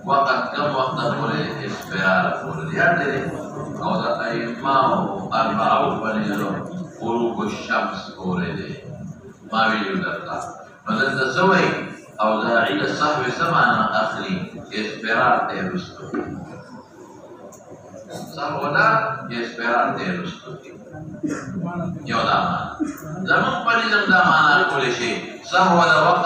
وقت كم وقت بولي إسفيار بولي يعني أو ذا أيماء أربعة بولي غروب الشمس بولي ما بيجودك مثلا تسوي أو ذا عيد الصحب سمعنا أخلي إسفيار تيرستو صحونا إسفيار تيرستو يوداما زمان بولي زمدامانا كل شيء صحوة وقت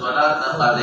صلاة قضاء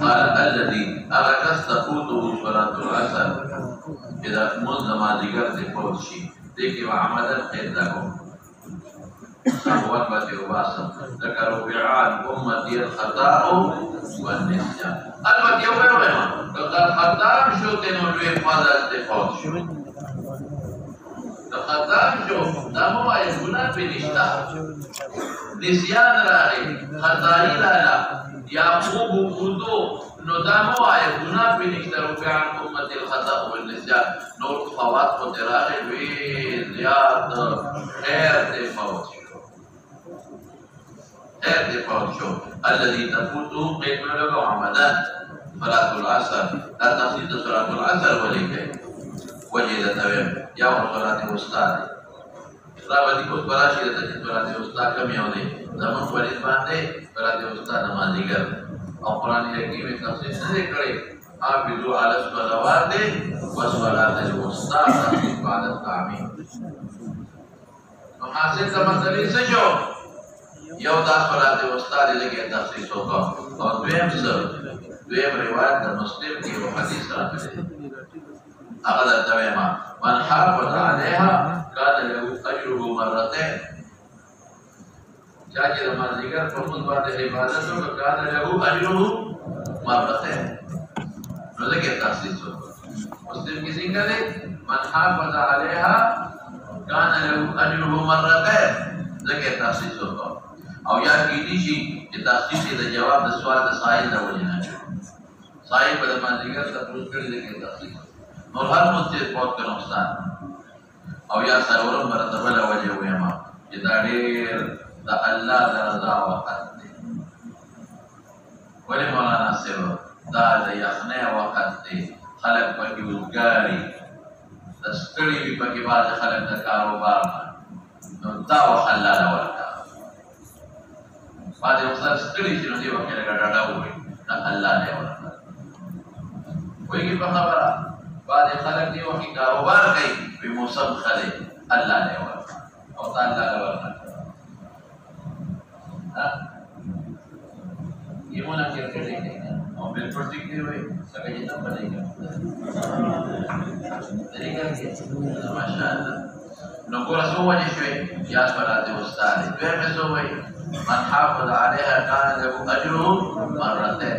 قال الذي أركس تفوته صلاة العصر إذا منظم ذكر فوت شيء ذكر وعمدا قدهم صحوات وباسم ذكروا بعاد أمتي الخطاء والنسيان البته يوم يوم قال خطاء شو تنولي فاضل استفاد شو خطاء شو دمو أيقونا بنشتا نسيان رأي خطائي لالا يعقوب خدو ندمو أيقونا بنشتا ربعان أمتي الخطاء والنسيان نور خوات خطراء وزياد خير تفوت الذي تفوته قيد له عمدان صلاة العصر لا تخصيص صلاة العصر وليك وجد تمام يوم صلاة الوسطى رابطی کو براشی رہتا ہے صلاة الوسطى کم یونے زمان ولید باندے صلاة الوسطى نمازی گر اور قرآن حکیم میں تخصیص نہیں کرے حافظو علی الصلوات وصلاة الوسطى تخصیص بعد التعمیم تو حاصل کا مسئلہ سے جو یو دا صلاة الوسطى لگے تخصیص ہوگا اور دویم روایت دا مسلم کی وہ حدیث رکھ لے اقدر تویما من حافظ علیها کان له اجره مرتين چاچے نماز ذکر فرمود بعد عبادت ہو کان له اجره مرتين نو لگے تخصیص ہوگا مسلم کی سنگل ہے من حافظ علیها کان له اجره مرتين لگے تخصیص ہوگا او یا کیدی شي چې تخصیص د جواب د سوال د سائل د وجنه سائل په مازیګر د پروت کړي د تخصیص نور هر مستید پوت کړه استاد او یا سرورم مرتبه له وجه ویما چې دا ډېر د الله د رضا وخت دی ولې مولانا صاحب دا د یخنه وخت دی خلک پکې وګاري د ستړي په کې باز خلک د کاروبار نو دا وحلاله ورکا بعد وصل ستړي شنو دی وکړه ډاډا وای دا الله دی ورته وایي په خبره بعد خلک دی وکړي کاروبار کوي په موسم خله الله دی ورته او تعالی دی ورته ها یمونه کې کړی دی او بل پروتیک دی وای څنګه یې نه پدېږي طریقه کې ماشاءالله نو ګور سو وجه شوي یا صلات استاد به سو وای من حافظ عليها كان له اجره مرتين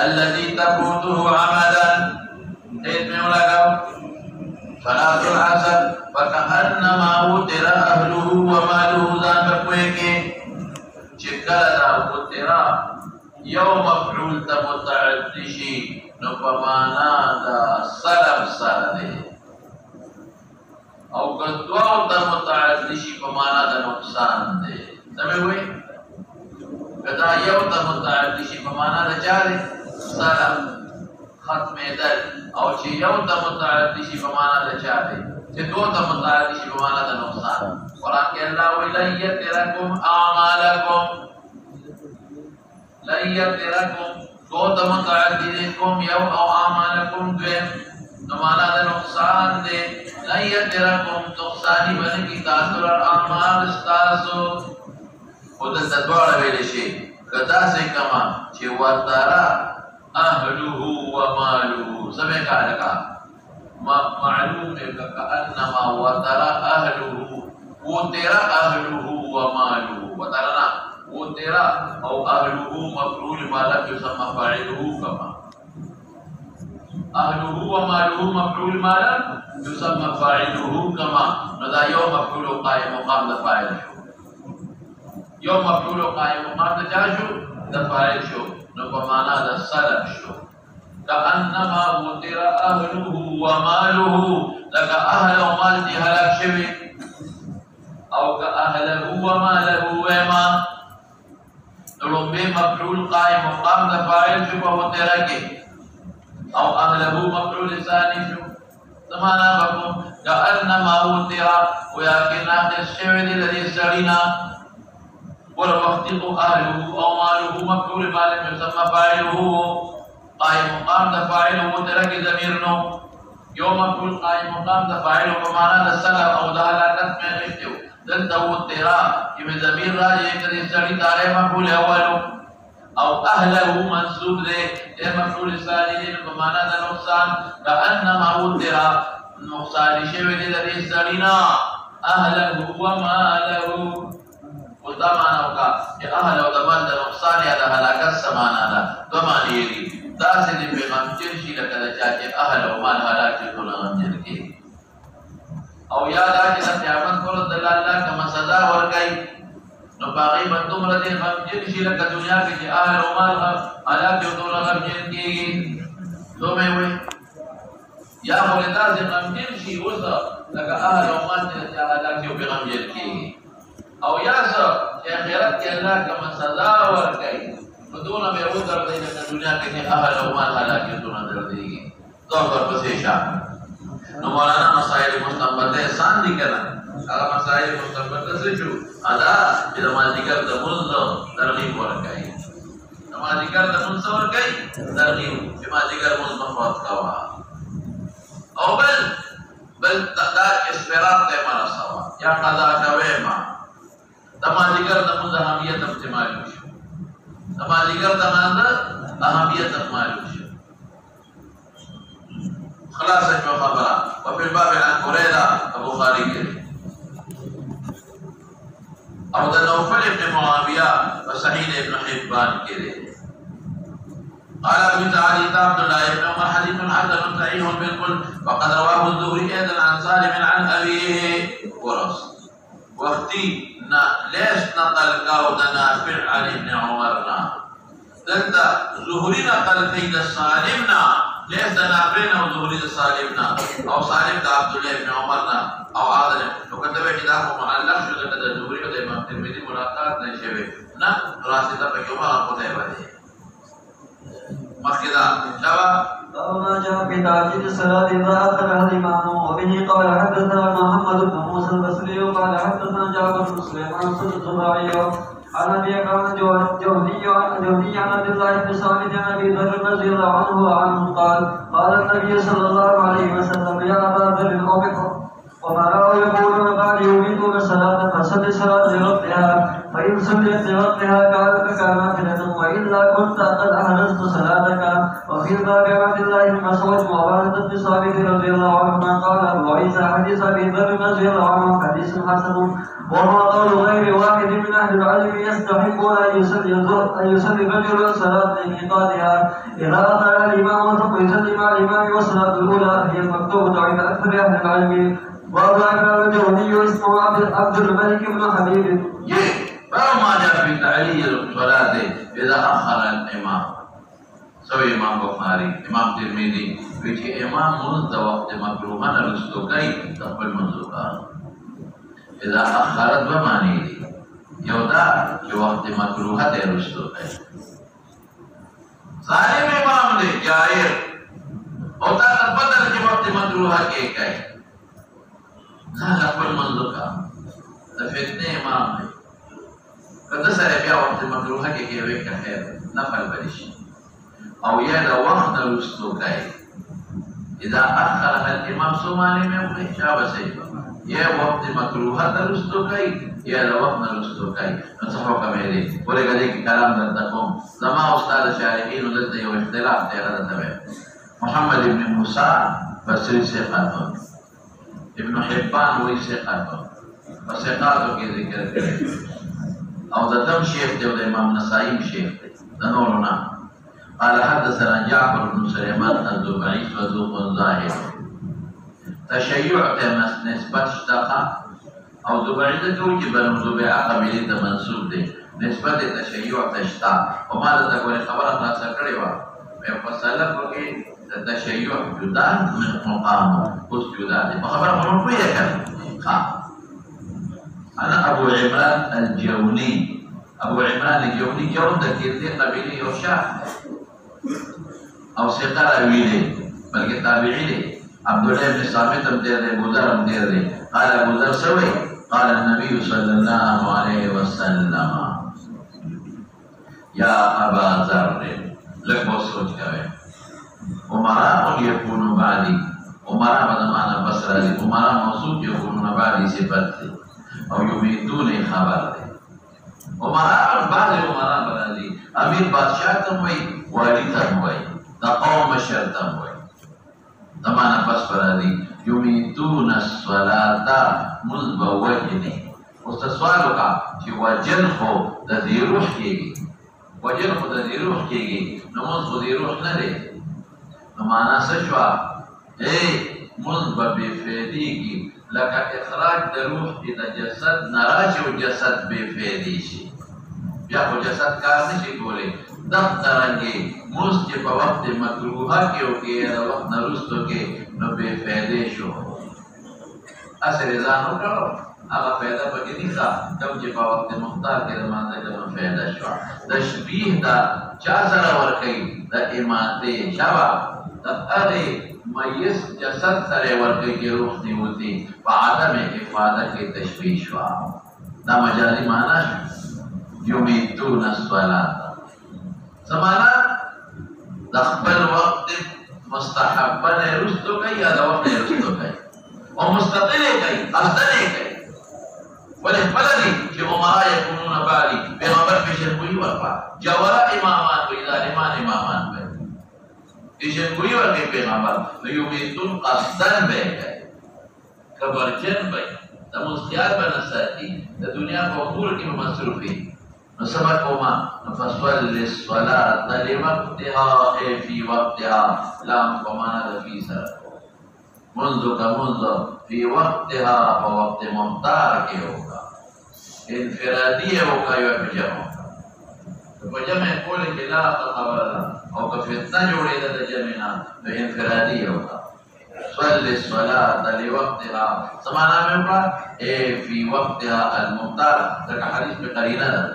الذي تفوته عمدا نو پمانا دا سلب سره او کدواو تا متعدی شي پمانا دا نقصان دے سمجھ ہوئی کدا یو تا متعدی شي پمانا دا چاره سلب ختم دل او چې یو تا متعدی شي پمانا دا چاره چې دو تا متعدی شي پمانا دا نقصان قرآن کې الله ویلی یترکم اعمالکم لیترکم دو تا متعدی کوم یو او اعمالکم دویم نمانا دا نقصان دے لیترکم نقصانی بنے کی تاثر اعمال استاسو خود تدوار ویلے شے کدا سے کما چھے وطرا اہلوہو ومالوہو سمیں کہا لکا معلوم ہے کأنما وطرا اہلوہو وہ تیرا اہلوہو ومالوہو وطرنا وہ تیرا او اہلوہو مفعول مالک یسمى فاعلوہو کما اہلوہو ومالوہو مفعول مالک یسمى فاعلوہو کما ندا یو مفعول قائم مقام دا فاعل شو یو مفعول قائم مقام دا جا شو دا فاعل شو نو پمانا دا سلب شو کأنما وہ تیرا اہلوہو ومالوہو لکا اہل و مال دی حلاک شوی او کا اہلہو ومالہو ویما نلومبے مفعول قائم مقام دا فاعل شو وہ تیرا کے او اہلہو مفعول ثانی شو زمانا بکم کأنما وہ تیرا ویا کے ناقص شوی دی لدی سڑینا والوقتق اہلہو او مالہو مفعول مالک یسمى فاعلہو قائم مقام دا فاعلہو تیرا کی ضمیر نو یو مفعول قائم مقام دا فاعلہو بمانا دا سلب او دا حلاکت میں نشتے ہو دلتا وہ تیرا کہ میں ضمیر راجے کدی سڑی تارے مفعول اولو او اہلہو منصوب دے اے مفعول ثانی دے بمانا دا نقصان کأنما وہ تیرا نقصان شوی دے لدی سڑینا اہلہو ومالہو اس دا مانا ہوگا کہ اہل و دمان دا نقصان یا دا حلاکت سمانا دا دو معنی یہ دا سے دی پیغام چرشی لکا دا چاہتے اہل و مال حلاکی تو لغم جن کے او یاد آجی دا قیامت کرو دلال اللہ کما سزا ورکائی نو باقی بندوم ردی غم چرشی لکا دنیا کی جی اہل و مال حلاکی تو لغم جن کے دو میں ہوئے یا مولدہ سے غم چرشی وزا لکا اہل و مال حلاکی تو لغم جن کے او یاسا کہ خیرت کے اللہ کما سزا ورکائی بدون میں وہ در دے کہ دنیا کے اہل و مال حلاکی تو نظر دے گی تو پر پسیشا نو مولانا مسائل مستنبت احسان دی کرنا اگر مسائل مستنبت سے جو ادا نماز ذکر دموز ترغیب ورکائی نماز ذکر دموز ورکائی ترغیب نماز ذکر مصطفات کوا او بل تقدار اسفراب تے مانا سوا یا قضا کوئے ماں تما ذکر دموز اہمیت امتماعی شو تما ذکر دموز اہمیت امتماعی شو خلاص جو خبرہ وفي الباب عن بريدة أبو خالد أو ده نوفل بن معاوية وسعيد بن حبان كده قال أبو سعيد عبد الله بن عمر حديث حسن صحيح بالكل وقد رواه الزهري أيضا عن سالم عن أبيه ورس وقتي ليش نقل كاو نافع عن ابن عمرنا دلتا زهري نقل كيد سالمنا ليس نافعنا وزهري سالمنا او سالم دا عبد الله بن عمرنا او عادل وكتب كتاب معلق شو كتب زهري و امام ترمذي ملاقات نہیں شوی نا راسدہ بکیوما قتیبہ دے مخدا جواب ما جاء في تعجيل الصلاة إذا أخر الإمام وبه قال حدثنا محمد بن موسى البصري قال حدثنا جعفر بن سليمان الزباعي عن أبي كان جوهري عن عبد الله بن ثابت عن أبي ذر رضي الله عنه قال قال النبي صلى الله عليه وسلم يا أبا ذر وما رأوا يقولون بعد يميتون الصلاة فصل الصلاة لوقتها فإن صليت لوقتها كان نافلة وإلا كنت قد أحدثت صلاتك. وفي الباب عن عبد الله بن مسعود وعبادة بن صامت رضي الله عنهما قال أبو عيسى حديث أبي ذر رضي الله عنه حديث حسن وهو قول غير واحد من أهل العلم يستحقون أن يصلي الرجل صلاة لإنقاذها إذا أطاع الإمام ثم يسلم على الإمام والصلاة الأولى هي المكتوبة عند أكثر أهل العلم. وأبو أكرم الجوهري اسمه عبد الملك بن حبيب. ما جاء في تعليل الصلاة إذا أخر الإمام سو امام بخاری امام ترمذی وچ امام منذ وقت مکروه نه رستو کوي خپل منځو کا اذا اخرت و معنی دی یو دا چې وقت مکروه ته رستو کوي ظالم امام دی جائر او تا بدل چې وقت مکروه کې کوي ځان خپل منځو کا د فتنه امام دی کله سره بیا وقت مکروه کې کوي که خیر نفل بلشي او یا دا وقت رستو کوي اذا اخرها الامام سمانه میں ہوئے شابه صحیح یہ وقت مکروہ رستو کوي یا دا وقت رستو کوي نو څه حکم دی ولې کله کې کلام درته کوم زما استاد شارحین دلته یو اختلاف دی راته محمد ابن موسی بصری سے خاطر ابن حبان وہی سے خاطر وثقاتو کې ذکر کړی او د دم شیخ دی او د امام نسائی شیخ دی د نورنا قال حدثنا جعفر بن سليمان الزبعي وذوق ظاهر تشيع نسبت اشتاقا او زبعي ده توجي بنو زبعي قبيلي ده منصوب ده نسبت تشيع تشتاق وما ده تقول خبر خلاصه کړی و مې فصله کوي تشيع جدا من مقام اوس جدا ده خبر مونږ یې کړی ها انا ابو عمران الجوني ابو عمران الجوني جون ده کې قبيلي او شاه او ثقه راوي دي بلکې تابعي دي عبد الله بن ثابت هم دي ابو ذر هم دي قال ابو ذر سوي قال النبي صلى الله عليه وسلم يا ابا ذر لك بہت سوچ كوي امراء يكون بعدي امراء بمعنى بصر دي امراء موصوف يكونون بعدي صفات او يميتون خبر دي امراء بعض امراء بنادي امیر بادشاہ تم وي والی تم وي دا قوم شرطم وي دمانا پس پرادی یمیتون الصلاة مزبوجنی اس سوالو کا چی وجن خو دا دی روح کیگی وجن خو دا دی روح کیگی نموز خو دی روح ندے نمانا سشوا اے مزبا بے فیدی کی لکا اخراج دا روح کی دا جسد نراج و جسد بے فیدی شی بیا خو جسد کار نشی بولے دفترنگی موس کے پا وقت مکروحہ کے ہوگی یا وقت نرستو کے نو بے فیدے شو اثر ازانو کرو آگا فیدہ پکی دیکھا کم چی پا وقت مختار کے دماندہ کم فیدہ شو تشبیح دا چا سر ورکی دا اماتے شبا دا ارے میس جسد سر ورکی کی روح نیوتی پا عدم افادہ کی تشبیح شو دا مجازی معنی شو یمیتون الصلاة سمانا دخبل وقت مستحبن رستو کئی یا دا وقت رستو کئی و مستقل کئی قصدن کئی ولی بلدی چی امراء یکونون باری پیغمبر پیشنگوی ورپا جورا امامان کوئی ظالمان امامان بے پیشنگوی ورپی پیغمبر نیومیتون قصدن بے کئی کبرجن بے دا مستیار بنساتی دا دنیا کو امور کی مصروفی نسبت وما فصل الصلاة لوقتها اي في وقتها لام ومانا في سر منذ كمنذ في وقتها ووقت مختار کے ہوگا انفرادی ہوگا یا بجمع بجمع قول کہ لا خبر او کفتنا جوڑی دا جمعنا تو انفرادی ہوگا صل الصلاة لوقتها سمانا میں ہوگا اي في وقتها المختار ترک حدیث میں قرینہ دا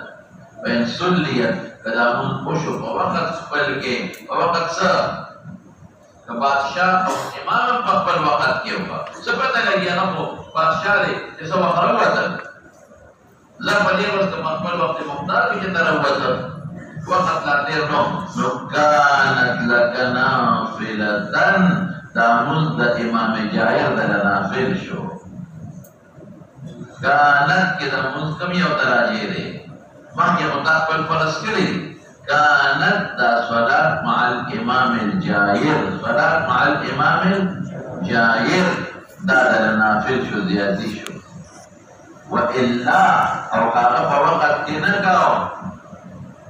وین سلیت قدامون خوشو وقت خپل کے وقت سا کہ بادشاہ او امام خپل وقت کے ہوگا سپتا لگیا نمو بادشاہ دے جیسا وقت روتا لفظ یہ وقت خپل وقت مختار بھی جتا روتا وقت لا دیر نو نکانت لکنا فلتن دامون دا امام جائر دا نافل شو کانت کے دامون کمی او تراجی دے مخي متقبل فلسكري كانت دا صلاة مع الإمام الجائر صلاة مع الإمام الجائر دا لنافل شو زيادي شو وإلا أو خالف وقت كنكاو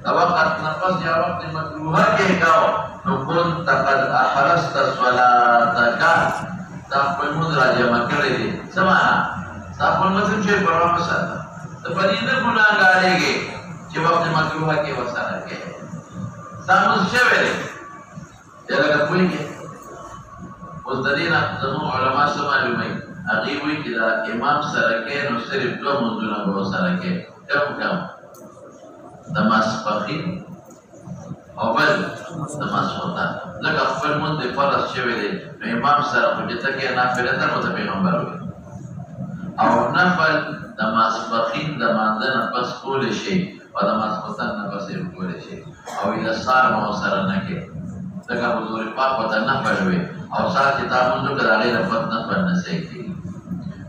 وقت نفس يا وقت مكروه كيكاو نكنت قد أحرست صلاتك تقبل مدرجة مكري سمعنا تقبل مثل شيء برام ساتا تفريد گناہ گارے گے کہ وقت مکروہ کے وسانہ کے ساموز شوئے لکه پوهېږې اوس د دې نه زموږ علما څه معلوموي هغې وایي چې د امام سره کې نو صرف دوه لمونځونه به ورسره کې کم د ماسپښین او بل د ماسخوتن ځکه خپل لمونځ د فرض شوی دی نو امام سره خو چې ته کې نافلته نو د پیغمبر وي او نفل د ماسپښین د لمانځه نه پس کولی شي او د ماسخوتن نه پس یې کولی شي او د سهار به ورسره نه کې ځکه حضور پاک ورته نفل وي او سهار چې تا لمونځ وکړه د هغې نه پس نفل نه صحیح کېږي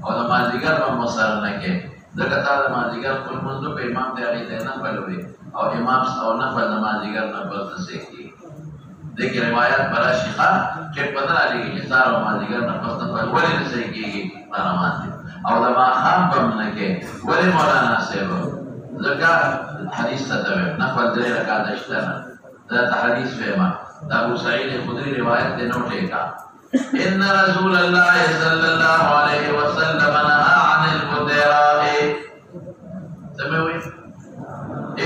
او د مازدیګر به هم ورسره نه کې ځکه تا د مازدیګر خپل لمونځ وکړه امام ته هغې ته یې نفل وي او امام او نفل د مازدیګر نه پس نه صحیح کېږي دې کې روایات به راشي ښه چې پته رالېږي چې سهار او مازدیګر نه پس نفل ولې نه صحیح کېږي دا روان دي او د ماښام به هم نه کې ولې مولانا صاحب ځکه حدیث ته ته ویم نفل 3 رکعته شته نه دا حدیث ویمه دا ابو سعید خدری روایت دې نوټ یې کا ان رسول الله صلی الله علیه وسلم نهى عن البدراء سمعوا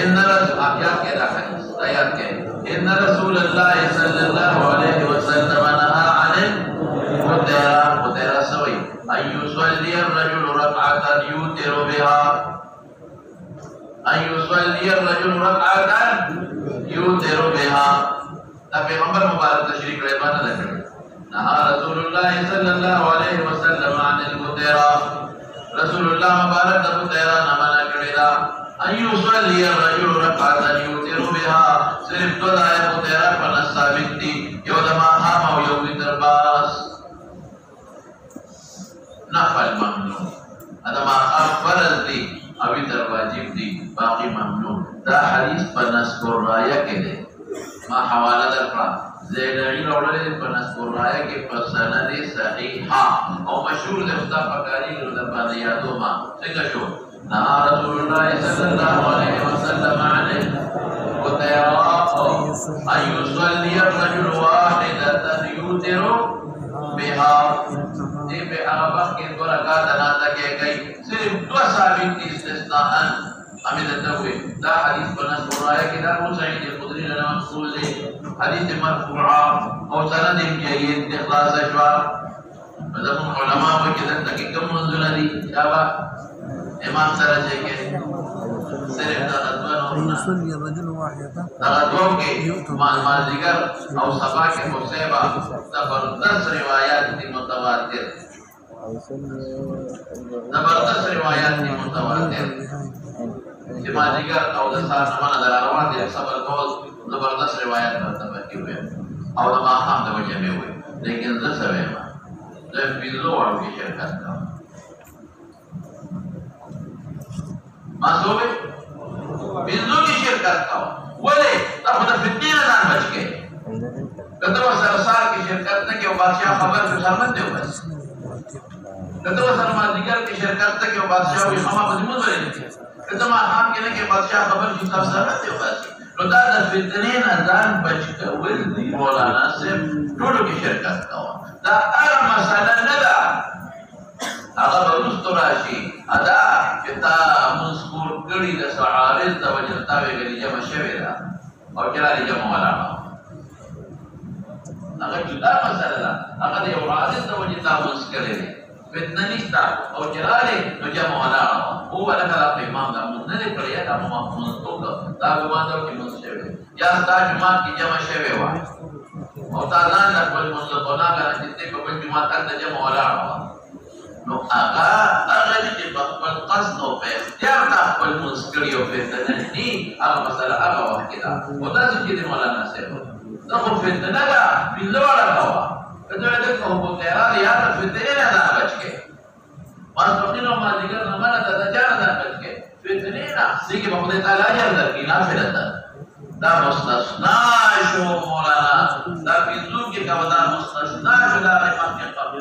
ان رسول آیات کے حدیث آیات کے ان رسول الله صلی الله علیه وسلم نهى عن البدراء بدراء سوی ان يصلي الرجل ركعة يوتر بها ان يصلي الرجل ركعة يوتر بها دا پیغمبر مبارک تشریح کړی باندې لګړي نهى رسول الله صلی الله علیه وسلم عن البدراء رسول الله مبارک د بودرا نه منع کړی دا ان يصلي الرجل ركعة يوتر بها صرف دغه بودرا په ثابت دي یو د ماښام او یو وتر باس نفل ممنوع دا ماښام فرض دي او وتر واجب دي باقي ممنوع دا حدیث په نذکر رايه کې دی ما حواله درکړه زیدعی راوړلې په نذکر رايه کې په سند صحیحه او مشهور د استاد فقاری د باندې یادو ما څنګه شو نهى رسول الله صلى الله عليه وسلم عن البدراء ان يصلي الرجل واحدة يوتر بها دې په هغه وخت کې 2 رکعات نه تکي کوي صرف 2 ثابت دي استثناء امید ته دا حدیث په نذکر رايه کې دا ابو سعید خدری نه منقول دی حدیث مرفوع او سند جيد اخلاص شوا مذهب علماء وکړه چې کوم منځونه دي شابه امام سره چې کې صرف دا دونه يصلي الرجل واحدة دا دوه کې مازدیګر او سبا کې مصیبه زبردست روایت دي متواتر زبردست روایت دي متواتر چې مازدیګر او د سهار نماز روان دي صبر کول زبردست روایت مرتبه کیږي او د ماښام د وجه مې وي لیکن زه څه وایم زه پنځو اړو کې شرکت کوم ما سوې پنځو کې شرکت کوم ولې تاسو د فتنې نه ځان بچ کې کله سره سهار کې شرکت نه کې او بادشاہ خبر څه سمون دی بس کله سره مازدیګر کې شرکت نه کې او بادشاہ وي ما په دې مو ځای کله ما هم کې نه کې بادشاہ خبر څه سمون دی بس نو دا د فتنې نه ځان بچ کول دی مولانا صاحب ټول کې شرکت کوه دا هغه مسله نه ده هغه ورستو راشي ادا چې تا مذکور کړي د سعارض د وجه تا ویلي جمع شوی ده او کله جمع ولاړه هغه جدا مسله ده هغه د یو عارض د وجه تا مذکر کړي فتنه نشته او جلاله نو جمع ولاړه هو ولکه د امام د نه کړی دا مفهوم توګه دا ګوانده کې مذکر شوی یا تا جماعت کې جمع شوی و او تا ځان د خپل مصطفیٰ غره چې په بل جماعت ته جمع ولاړه نو هغه چې په خپل قصد او په اختیار د خپل مذکر یو فتنه نه هغه مسله هغه وخت کې دا او دا چې د مولانا صاحب دا خو فتنه ده بلوړه کوا کله چې کوم په تیار یا د فتنې نه دا بچي ما څنګه ما ذکر نه مانه دا ځان نه بچي فتنې نه چې په خدای تعالی یې درکې نه فرته دا مستثنا شو مولانا دا بيزو کې کا ودا مستثنا شو دا امام کې قبل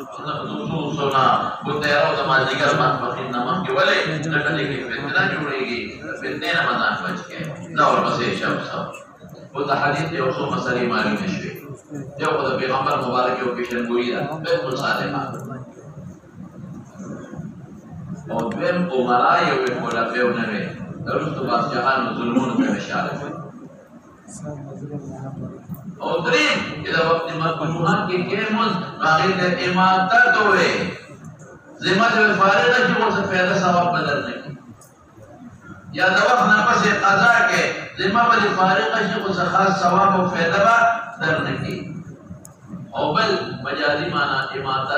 سنا بوته او د مازیګر مخکې نامه کې ولې لکه کې فتنه جوړيږي فتنه نه مزان بچي دا ورپسې شمس او د حدیث یو څو مسلې معلوم شي یو د پیغمبر مبارک او پیشنګوئی ده بالکل صادقه او دیم عمره یو کولا په ونه درست بادشاہانو ظلمونو په اشاره او دریم اذا وقت مکروه کې کېمون هغه د امامت وې ذمہ د فارغه چې اوس پیدا ثواب بدل نه کی یا د وخت نه پس قضا کې ذمہ د فارغه چې اوس خاص ثواب او فائدہ بدل نه کی او بل مجازي معنا امامت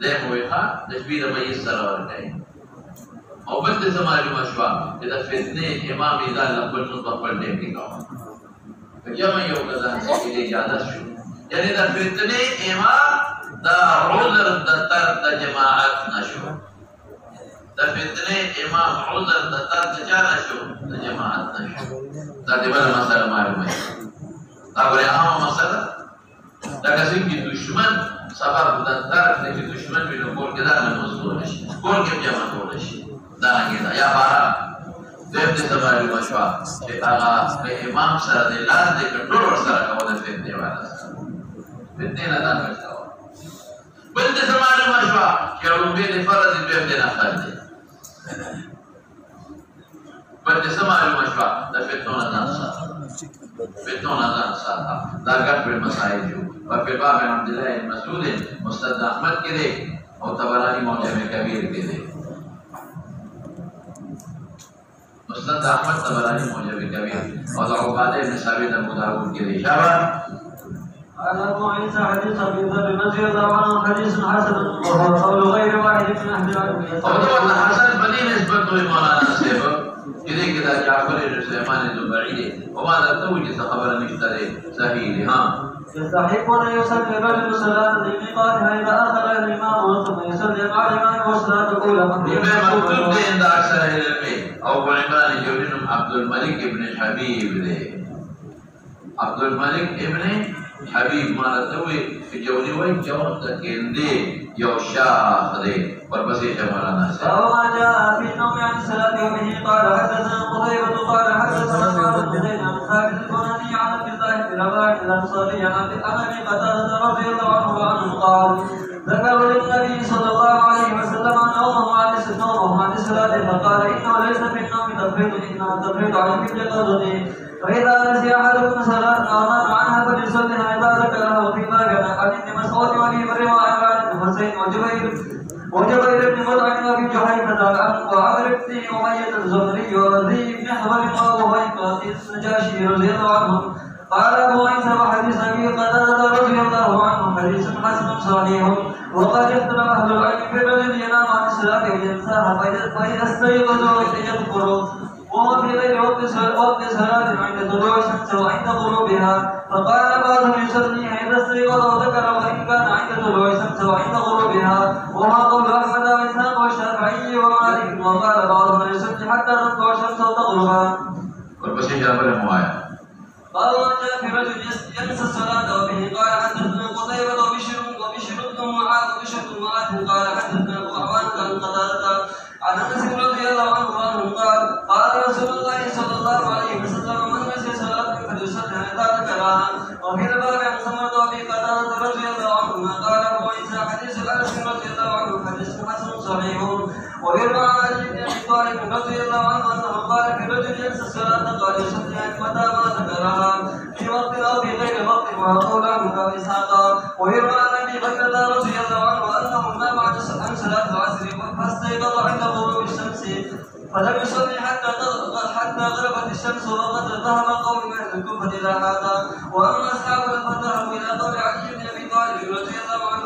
له موخه د شبیر مې سره ورکړي او بل د زماري مشوا د فتنه امام اذا لقل مطلق دې کې کاوه جمع یو کذا چې اجازه شو یعنی د فتنه امام دا عذر د تر د جماعت نشو د فتنه امام عذر د تر د جماعت نشو د جماعت نشو دا د بل مسله معلومه دا غره عام مسله دا څنګه دشمن سبب د تر د دشمن په کور کې دا نه مزور شي کور کې جمع کول شي دا نه یا بارا دیم دې تبارک وشوا چې هغه په امام سره د لاندې کنټرول سره کوله فتنه والا فتنه نه ده بل دې تبارک وشوا چې لومبه د فرض دې دې نه خاطر بل دې تبارک وشوا د فتنه نه ساته دا ګټ په مسائل جو او په باب عبد الله مسعود مستد احمد کې دي او طبرانی معجم کبیر کې دي مستد احمد طبرانی موجب کبیر اور عبادہ ابن ثابت ابو داؤد کے اشارہ قال ابو عيسى حديث ابي ذر رضي الله عنه حديث حسن وهو قول غير واحد من اهل العلم اور حسن بني نسبت مولانا صاحب كده كده جعفر بن سليمان الزبيري وما ذكروا خبر مشتري صحيح ها يستحق ان يصلي الرجل صلاه الميقات اذا اخر الامام ثم يصلي مع الامام والصلاه الاولى مكتوب ده عند اكثر اهل العلم او عمران جوجن عبد الملك ابن حبيب ده عبد الملك ابن حبيب مالتوي في جوني وين جواب تكندي يو شاخ ده وربسي مولانا وما جاء في النوم عن الصلاه وبه قال حدثنا قتيبة قال حدثنا خالد بن ثابت البناني عن عبد الله بن رواح الانصاري عن ابي قتادة رضي الله عنه قال ذكر للنبي صلى الله عليه وسلم نومه عن الصلاه فقال انه ليس في النوم تفريط انما التفريط على كل قدر فإذا نسي أحدكم صلاة أو نام عنها فليصلها إذا ذكرها وفي ذلك عن ابن مسعود وأبي هريرة وعن الحسين وجبير بن مطعم وأبي جحيفة وعمر بن أمية الزهري وذي بن حبل وهيبة النجاشي رضي الله عنهم قال أبو عيسى وحديث أبي قتادة رضي الله عنه حديث حسن صحيح وقد اختلف أهل العلم في الرجل ينام عن الصلاة وينساها فإذا استيقظ يذكر وهو في غير وقت صلاة عند طلوع الشمس وعند غروبها فقال بعضهم يصلي إذا استيقظ وذكر وإن كان عند طلوع الشمس وعند غروبها وما قول أحمد وإسحاق والشافعي ومالك وقال بعضهم يصلي حتى تطلع الشمس وتغربها. قال وجاء في رجل ينسى الصلاة وبه قال حدثنا قتيبة وبشر بن معاذ قال حدثنا أبو عوان عن قتادة عن أنس رضي الله عنه قال قال رسول الله صلى الله عليه وسلم من نسي صلاة فليصلها إذا ذكرها وفي الباب عن سمرة وأبي قتادة رضي الله عنهما قال أبو عيسى حديث أنس رضي الله عنه حديث حسن صحيح ويروى عن علي بن أبي طالب رضي الله عنه أنه قال في رجل ينسى الصلاة قال يصليها متى ما ذكرها في وقت أو في غير وقت وهو قول أحمد وإسحاق ويروى عن أبي بكر رضي الله عنه أنه نام عن صلاة العصر فاستيقظ عند غروب الشمس فلم يصلي حتى غربت الشمس وقد ذهب قوم من الكوفة إلى هذا وأما أصحاب فذهبوا إلى قول علي بن أبي طالب رضي الله عنه.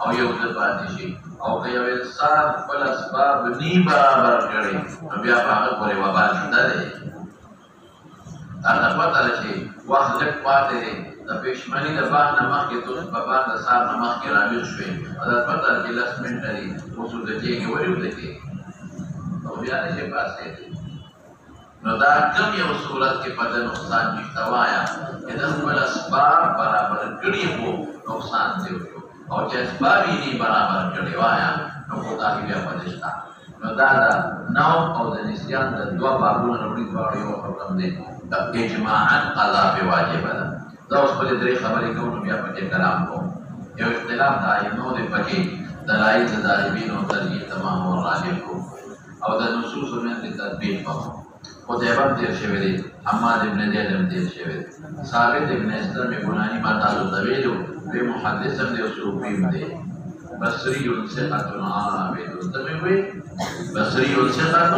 او یو د پاتې شي او که یو انسان خپل اسباب نی برابر کړي نو بیا په هغه پورې وبال شته دی. هغه پته ده چې وخت لږ پاتې دی د پېشمني د بام نه مخکې ته اوس په بام د سهار نه مخکې راویښ شوې او دا پته ده چې لس منټه دي اوس ورته کېږي ولې ورته کېږي او بیا نه شي پاڅېدی. نو دا کم یو صورت کې په ده نقصان نشته وایه چې د خپل اسباب برابر کړي خو نقصان دې وشو او چې اسباب یې نه برابر کړي وایه نو کوتاهي بیا پدې شته. نو دا د نوم او د نسیان د دوه بابونه راوړي دواړه یو حکم دی اجماعا قضا پې واجبه ده. دا اوس خپلې درې خبرې کوو نو بیا پکې کلام کوم. یو اختلاف د ائمو دی پکې دلایل د ظالمینو ترجیح تمام او راجح کوو او د نصوصو باندې تطبیق کوو. قتیبه هم تیر شوی دی، حماد ابن زید هم تیر شوی دی. ثابت ابن اسلم بنانی ما تاسو ته ویلو وی محدث هم دی او صوفي هم دی. بصري ثقة عابد ته مې وی بصري ثقة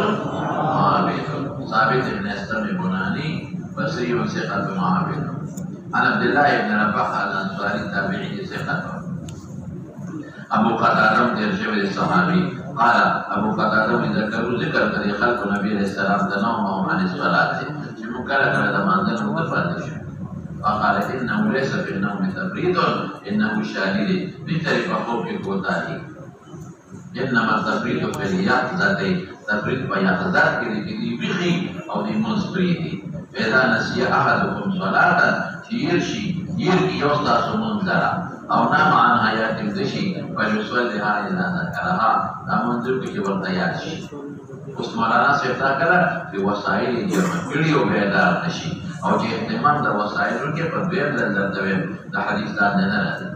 عابد. ثابت ابن اسلم بنانی بصري ثقة عابد. عن عبد الله ابن رباح الانصاري تابعي ثقة. ابو قتادة تیر شوی دی صحابي. قال ابو قتادة ذكروا ذكر کړي خلق نبی علیہ السلام د نوم عن الصلاة چې مکرر کړه د مانځنه متفاده شي. وقال انه ليس في النوم تفريط انه شاهد بطريق خوف کوتاهي. انما التفريط في اليقظة تفريط په یقظت کې دی ویخي او دی منځپریدي. اذا نسي احدكم صلاة چې يرشي يرګي یو تاسو منځره او نام عن حیات دشي فليصلها اذا ذكرها دا منځو کې ورته یاد شي. اوس مولانا صاحب دا کړه چې وسایل یې جمع کړي او بیدار نشي او چې اهتمام د وسایلو کې په دویم ځل درته ویم د حدیث لاندې نه راځي.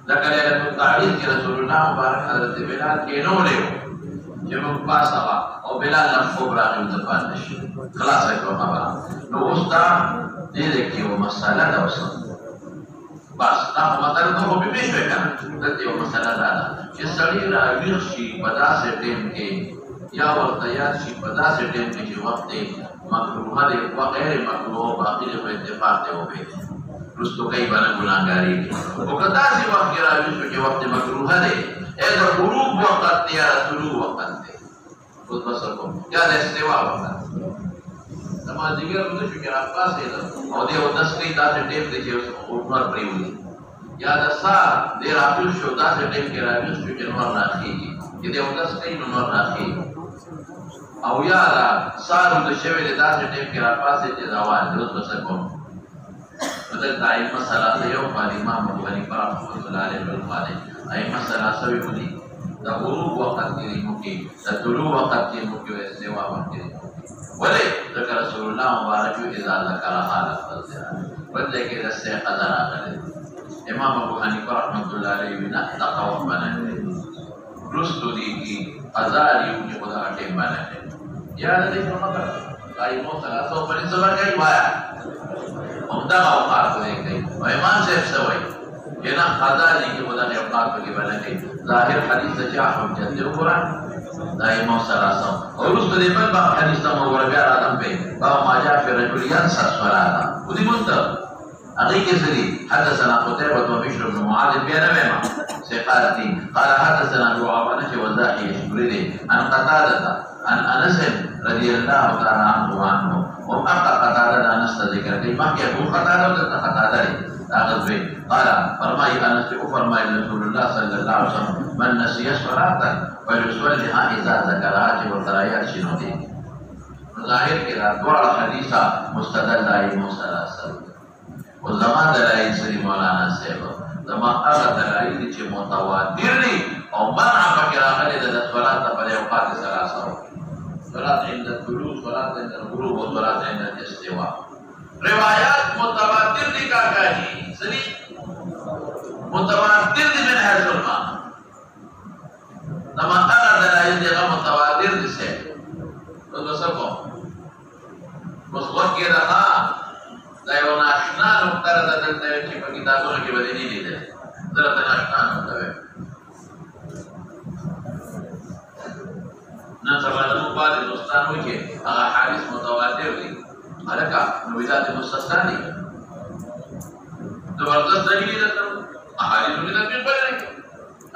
لکه لیلة التعریض کې رسول الله مبارک حضرت بلال کېنولی و چې موږ پاسه وه او بلال نه خوب راغی ورته پاتې شي. خلاصه کړو خبره. نو اوس دا دې کې یوه مسله ده اوس بس دا خو مطلب ته خو پې شوې که نه دلته یوه مسله دا ده چې سړی راویښ شي په داسې ټیم کې یا ورته یاد شي په داسې ټیم کې چې وخت یې مکروهه دی و غیر مکروه باقي دی په اتفاق دی وبېږي رستو کوي به نه ګناهګارېږي. خو که داسې وخت کې راویښ شو چې وخت مکروهه دی د غروب وخت دی یا د طلوع وخت دی اوس به څه کوم یا د استوا وخت د مازدیګر لمونځ شو چې راپاڅېدم او دی اودس کوي داسې ټیم دی چې لمر پرېولي یا د سهار دی راویښ شو داسې ټیم کې راویښ شو چې لمر راخېږي چې دی اودس کوي نو لمر راخېږي او یا دا سهار ورته شوی دی داسې ټیم کې راپاڅېد چې زوال دی اوس به څه کوم. نو دلته ائمه ثلاثه یو باندې امام ابو حنیفه رحمة الله علیه فرمایي ائمه ثلاثه وي دي د غروب وخت کې موږ د طلوع وخت کې موږ استوا وخت کې ولې ذکر رسول الله مبارک اذا ذکر حال الفجر ولې کې د استيقاظ راغلی. امام ابو حنیفه رحمة الله علیه وینا تقوا باندې رستو دي کی قضا دی چې خدا ټیم باندې یا د دې خبره ائمه ثلاثه په سبا کې وایا همدا اوقات دی کوي او امام صاحب سوي کنا قضا دی چې خدا نه اوقات کې باندې کوي. ظاهر حدیث چې حجت دی قرآن ائمه ثلاثه او رستو دې په حدیث ته مو ورګه راځم په بابا ماجا فی رجل ينسى الصلاه ودي منته هغه کې سړي حدثنا قتيبة وبشر بن معاذ بن نعمة ثقاتي قال حدثنا ابو عوانة وزاحي الشبري عن قتادة عن انس رضي الله تعالى عنه وقد قتادة انس ذكر كلمه ابو قتادة قتادة قال فرمى انس فرمى رسول الله صلى الله عليه وسلم من نسي صلاة فليصلها اذا ذكرها وترايات شنو دي ظاهر كده دور الحديث مستدل ائمه ثلاثه وزمان دلائل سری مولانا صاحب زمان هغه دلائل چې متواتر دي او منع پکې راغلي د صلات په اوقات ثلاثه صلات عند الطلوع صلات عند الغروب وصلات عند الاستواء روایات متواتر دي کاکاجي سری متواتر دي من حيث المعنى زمان هغه دلائل دي متواتر دي څه وڅ کو وڅ کې راځه دا یو ناشنا نقطه ده دلته چې په کتابونو کې بدلی دي درته ناشنا نقطه ده. نن سبا د مباد دوستانو کې هغه حدیث متواتر دي هلکه نویزات مستثنا دي زبردست دلیل ده احادیث دې تطبیق کړئ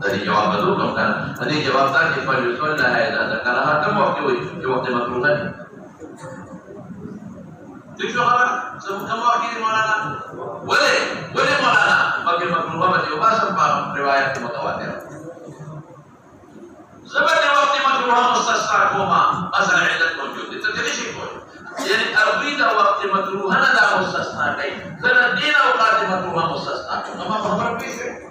dari jawab betul dong kan tadi jawab tadi Pak Yusuf dah ada kalau hatam waktu waktu makruh tadi itu apa semua waktu mana boleh mana bagi makruh apa juga sampai riwayat mutawatir sebenarnya waktu makruh mustasna koma asal illat mawjud itu jadi sih jadi arbida waktu makruh ada mustasna kai karena dia waktu makruh mustasna nama apa berbeza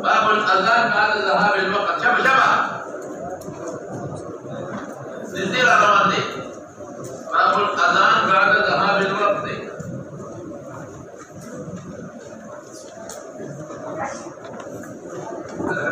باب الأذان بعد ذهاب الوقت شبه نزيل الرمان دي باب الأذان بعد ذهاب الوقت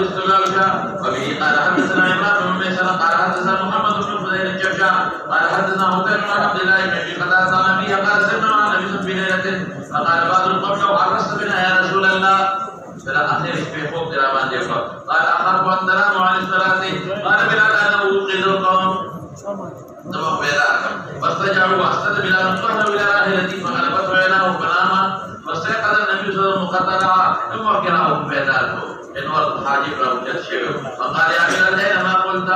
يستغل وبه قال حدثنا عمران بن ميسر قال حدثنا محمد بن فضيل الجبشع قال حدثنا حسين بن عبد الله بن ابي قتاده عن ابي قال سمعنا عن ابي في ليله فقال بعض القوم لو عرست بنا يا رسول الله فلا اخر في خوف درمان جفا قال اخاف ان تنام عن الصلاه قال بلال انه يوقظ القوم تمام بلال فاستجابوا واستد بلال قهر الى راحلته فغلبته عيناه فنام فاستيقظ النبي صلى الله عليه وسلم مقتلعا ثم وكله بلال انور حاجب له جشيو فقال يا بلال اين ما قلت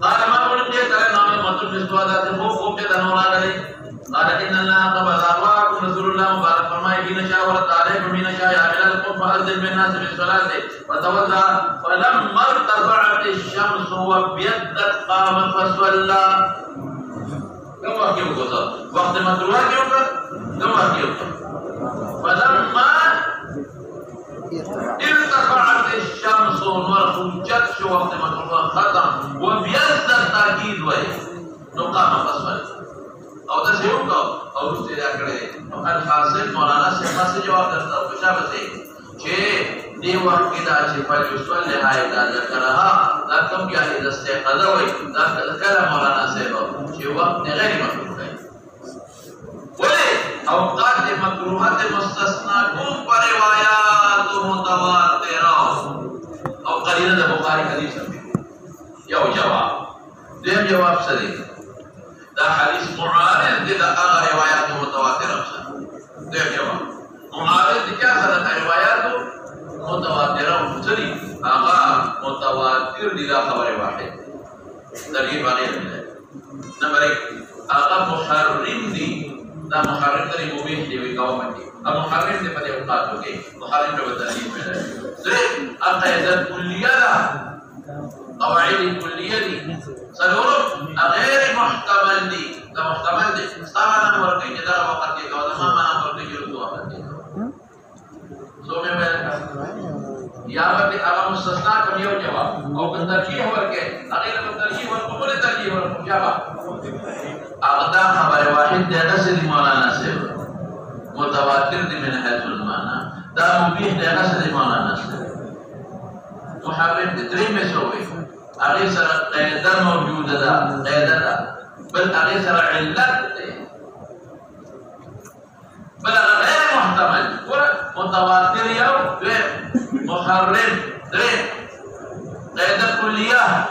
قال ما قلت ترى نام مطلوب استوادات خوف کے دنورا گئے قال ان الله قبض ارواحكم رسول الله مبارك فرمائے بنا شاء ورد عليكم بنا شاء يا بلال قم فأذن بالناس بالصلاة فتوضأ فلما ارتفعت الشمس وابيضت قام فصلى كم وقت ہوتا وقت مطلوب کیوں کر كم وقت ہوتا فلما ارتفعت الشمس ورخجت شو وقت مطلوب ختم وابيضت تاكيد وای نو قام فصلى او دا سے ہوگا اور اس سے آکڑے الحاصل مولانا سے پاس جواب کرتا ہوں پیشہ بسے چھے دی وقت کی دا چھے پر یسول لہائی دا ذکرہا دا کم کیا ہی دستے قدوئی دا کلا مولانا سے ہو چھے وقت غیر مطلوب ہے بولے اوقات مکروحات مستثنى کم پر روایات متواترہ او قرینہ دا بخاری حدیث ہمیں یو جواب دیم جواب صدیق دا حدیث معارض دي دا اغا روایات متواترة ده جواب معارض دي کیا خلق روایات متواترة مفتری اغا متواتر دي دا خبر واحد ترغیب آنے لگے نمبر ایک اغا محرم دي دا محرم تری مبیح دی وقومت دی اب محرم دي پتے اوقات ہوگی محرم جو ترغیب میں رہے صرف اقیدت کلیہ دا قواعد الكلية دي سنورم غير محتمل دي ده محتمل دي استعمل ورقي كده وقت كده وده ما انا ورقي يرضو وقت كده سو میں یا وقت اغا مستثنا کم یو جواب او ترجیح ورکے اغیر ترجیح شبه أقدام خبر واحد ده نسل مولانا سيب متواتر دي من حيث المعنى ده مبيح ده نسل مولانا سيب محرم دي دريم مسوي أغي سر قيدة موجودة ده قيدة ده بل أغي سر علت ده بل غير محتمل متواتر يو محرم دريم قيدة كلية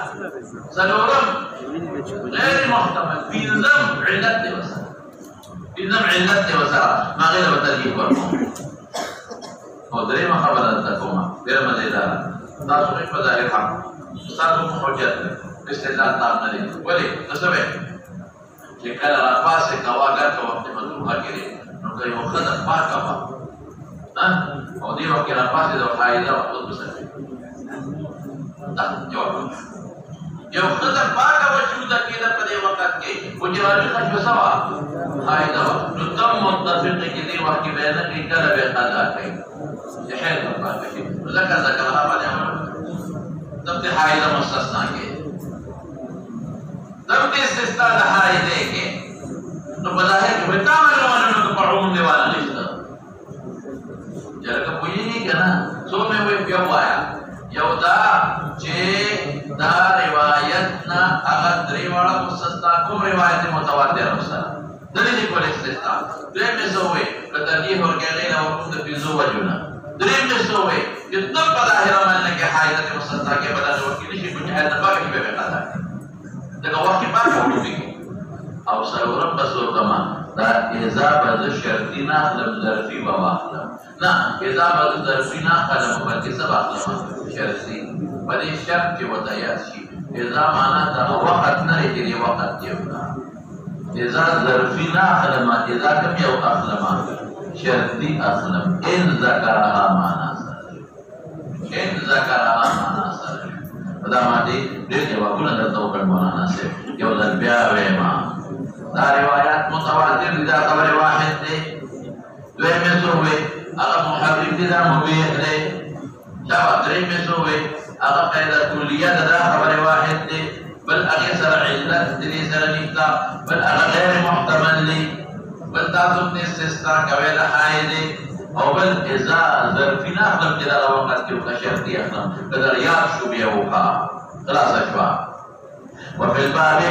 سنورم غير محتمل في ذم علته وسرع في ذم علته وسرع ما غير بترجيح برمو ودري ما خبر أنتكما غير مزيدار تاسوك بظاهر حق تاسوك حجت استدلال تامنالي ولي نسبه شكال رفاس كواغر كوقت مدروها كري نوكي وخدم باكما ودي وقت رفاس دو حائدة وقت بسرع جواب یو خدای پاک وجود کېده په دې وخت کې وجرالي خشب سوا حایده نو تم متفق کې دې وخت کې بیان کې کله به قضا کوي جهل په کې ذکر ذکرها باندې امر تم ته حایده مستثنا کې تم ته استثناء د حایده کې نو بظاهر کې وتا معلومه نو په عموم دی والا نشته جره کوی نه کنه سو مې وې بیا وایا یو دا چې دا روایتنا اگر دریواړه مستثنا کوم روایت متواتر اوسه دلیل کول استثناء درې مسوي کته دی ورګه غیر او کوم د فيزو وجونا درې مسوي چې تم په ظاهر باندې کې حایت مستثنا کې بدل ورکې نشي کوم حایت په کې به قضا دا وخت په وړو او سرورم بسو کما دا اضافه شرطی نه لم ظرفی و واخلم نه اضافه ظرفی نه قلم بلکې سبا اخلم شرطی بلې شرط چې وته یاد شي اذا معنا دا وخت نه لري وخت دی اذا ظرفی نه اخلم اذا کم یو اخلم شرطی اخلم ان ذکرها معنا ان ذکرها معنا سره دا باندې دې جوابونه درته وکړ مولانا صاحب یو ځل بیا وېما دا روایت متواتر دي دا خبر واحد دی دوی مسوي هغه محرم دي دا مبيح دی دا درې مسوي هغه قاعده کلیه دا خبر واحد دی بل هغه سره علت دي سره نکتا بل هغه غیر محتمل دی بل تاسو په استثناء کوي له حایده او بل اذا ظرفنا خپل دا وخت کې په شرطي اخلم دا ریاض شو بیا وکا خلاص شوا وفي الباب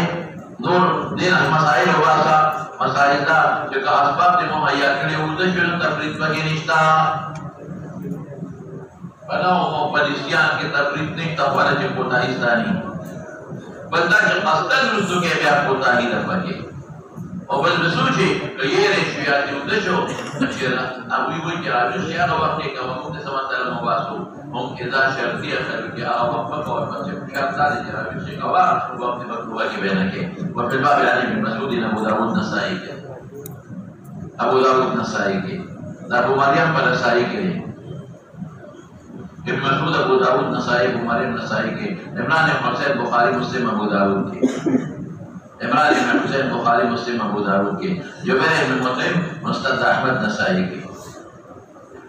نور دین مسائل واسا مسائل دا چې اسباب دې مهیا کړي او د شنو تفریق پکې نشتا بناو پالیسیان کې تفریق نه تاواله چې کوتاهی ستاني بلدا چې قصدن رسو کې بیا کوتاهی نه پکې او بل بسوچي کيره شو یا دې د شو چې او وی چې راځي چې هغه وخت کې کوم څه سمته مواسو هم اذا شرطيه خلق او وقفه او شرط هذا جرى في كوا وقت مكروه کې بینه وفي الباب عن ابن مسعود ابو داود نسائي ابو داود نسائي ابو مريم پر نسائي ابن مسعود ابو داود نسائي ابو مريم نسائي عمران بن حسين بخاري مسلم ابو داود عمران بن حسين بخاري مسلم ابو داود جبير بن مطعم مستد احمد نسائي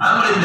عمرو بن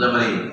زمری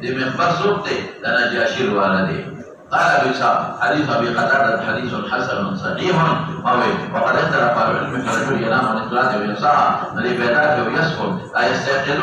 ذي مخبر سوقته نجاشي والا دي قال ابي صاحب حديث ابي قتاده حديث حسن صحيح وقد اختلف العلم في الرجل ينام عن الصلاه ويصحى الذي بيدات ويسكن لا يستيقظ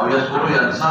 او يذكر ينسى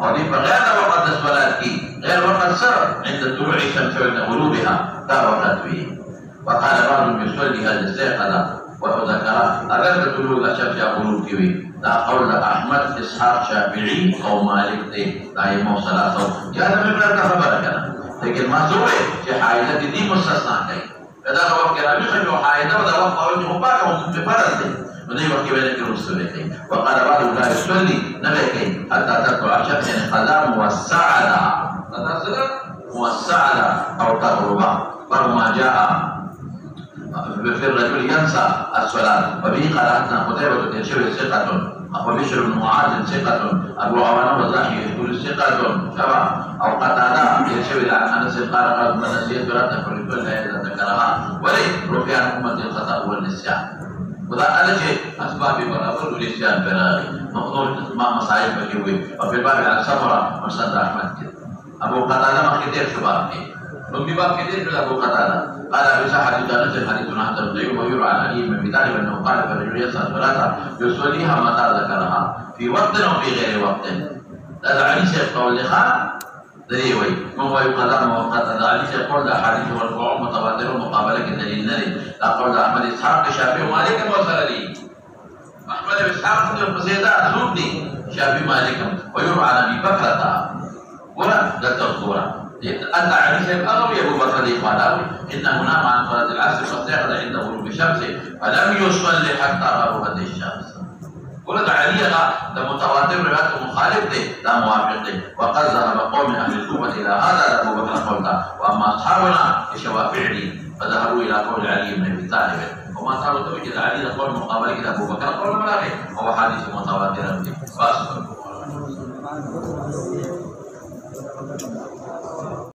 او دي بغير وقت الصلاه کی غير وقت سر عند طلوع الشمس وعند غروبها دا وقت وي وقال بعضهم يصلي هذا استيقظ وذكر اگر طلوع الشمس یا غروب کی وي دا قول احمد اسحاق شافعي او مالك دي دائم او ثلاثه یا د مقدار کا خبر کړه لیکن معذور ہے کہ حائض دي مستثنا ہے دا وقت کې راځي چې حائض دا وقت او چې په پاکه هم په فرض دي ودي وقت کې ویل کې رسول دی وقال بعض لا يصلي نبي كي حتى تطلع الشمس يعني قضاء موسعه موسعه او تغرب فما جاء في الرجل ينسى الصلاة وبه قال حدثنا قتيبة بن شبه ثقة وبشر بن معاذ ثقة أبو عوانة وزاحي يقول ثقة شبه أو قتادة بن شبه عن أنس قال قال من نسيت فلا تفعل كلها إذا ذكرها ولي رفع عن أمة الخطأ والنسيان وذا على شيء أسباب برابر والإسلام بلاغي مقصود ما مصايب بجوي وفي الباب على السفرة مصدر أحمد أبو قتادة ما كتير شبابني من باب كتير في أبو قتادة قال بس حديث نزل حديث حتى الضيق ويروى عن علي بن أبي طالب أنه قال فالرجل يصلي صلاة يصليها متى ذكرها في وقت أو في غير وقت. هذا علي شيخ قول لخان دريوي ما هو يقدر وقت هذا علي شيخ قول أحاديث مرفوع متواتر مقابلة الدليل نري لا قول أحمد إسحاق الشافعي ومالك وصل لي أحمد بن إسحاق بن زيدان سودني شافعي مالك ويروى عن أبي بكر ولا تذكر أنت علي شيخ أغوي أبو بكر الإخوان إن هنا مع صلاة العصر فاستيقظ عند غروب الشمس فلم يصلي حتى غربت الشمس. ولد علي ده متواتر رواية مخالف ده موافق وقد ذهب قوم من أهل الكوفة إلى هذا أبو بكر قولنا وأما أصحابنا الشوافعي فذهبوا إلى قول علي بن أبي طالب وما صاروا توجد علي قول مقابل أبو بكر قول ملاقي هو حديث متواتر.